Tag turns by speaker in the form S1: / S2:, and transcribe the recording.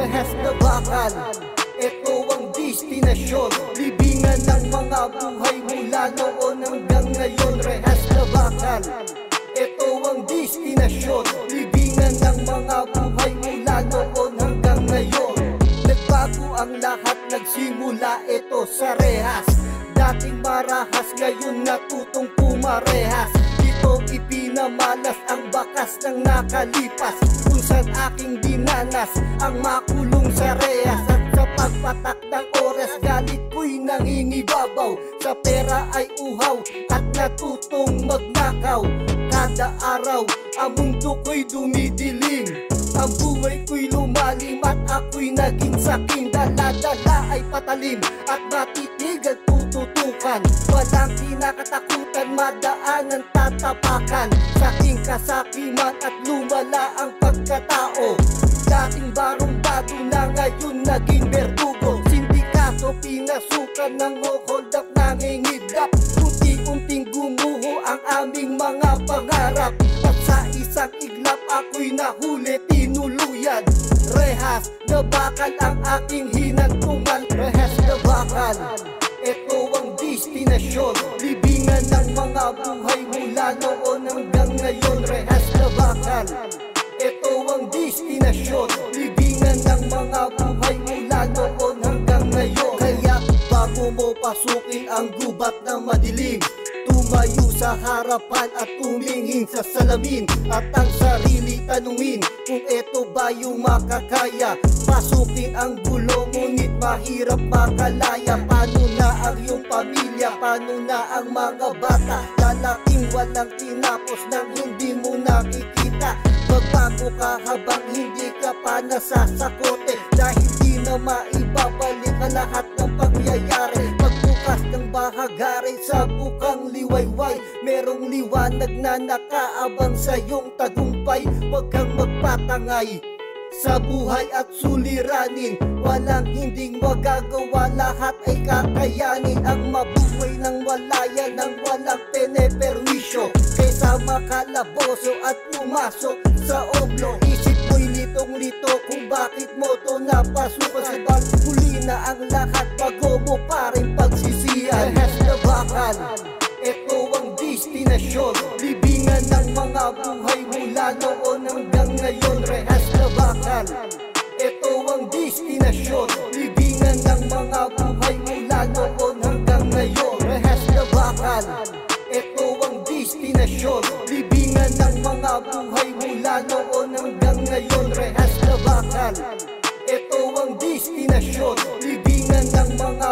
S1: rehas na bakal. Ito ang destinasyon, libingan ng mga buhay mula noon hanggang ngayon. Rehas na bakal. Ito ang destinasyon, libingan ng mga buhay mula noon hanggang ngayon. Nagbago ang lahat, nagsimula ito sa rehas. Dating marahas, ngayon natutong pumarehas. Dito ipinamalas ang bakas ng nakalipas, kung saan aking dinanas ang makulong sa rehas. At sa pagpatak ng oras, galit ko'y nangingibabaw. Sa pera ay uhaw at natutong magnakaw. Kada araw ang mundo ko'y dumidilim, ang buhay ko'y lumalim at ako'y naging saking. Dala-dala ay patalim at matitig at tututukan. Walang kinakatakutan, madaanan tatapakan. Saking kasakiman at lumala ang pagkatao. Dating barong-bago na ngayon naging berdugo. Sindikato pinasukan ng hold up, nangingidap. Unti-unting gumuho ang aming mga pangarap. At sa isang iglap ako'y nahuli tinuluyan. Rehas na bakal ang aking hinantungan. Rehas na bakal. Ito ang destinasyon, libingan ng mga buhay mula noon hanggang ngayon. Rehas na bakal. Ito ang destinasyon, libingan ng mga buhay mula noon hanggang ngayon. Kaya bago mo pasukin ang gubat na madilim, tumayo sa harapan at tumingin sa salamin. At ang sarili tanungin kung eto ba yung makakaya. Pasukin ang gulo ngunit mahirap makalaya. Paano na ang iyong pamilya, paano na ang mga bata? Lalaking walang tinapos nang hindi mo nakikita. Magbago ka habang hindi ka pa nasasakote, dahil di na maibabalik ang lahat ng pangyayari. Pagbukas ng bahagari sa bukang liwayway, merong liwanag na nakaabang sa iyong tagumpay. Huwag kang magpatangay sa buhay at suliranin. Walang hinding magagawa, lahat ay kakayanin. Ang mabuhay ng walaya ng walang peneperwisyo, kaysa makalaboso at pumasok sa oblo. Isip mo'y litong-lito kung bakit mo to napasukan. Sabang huli na ang lahat, bago mo pa rin pagsisiyan. Rehas na bakal. Ito ang destinasyon, libingan ng mga buhay mula noon hanggang ngayon. Rehas na bakal. Ito ang destinasyon, libingan ng mga buhay mula noon hanggang ngayon. Rehas na bakal. Ito ang destinasyon, libingan ng mga buhay mula noon hanggang ngayon. Rehas na bakal. Ito ang destinasyon, libingan ng mga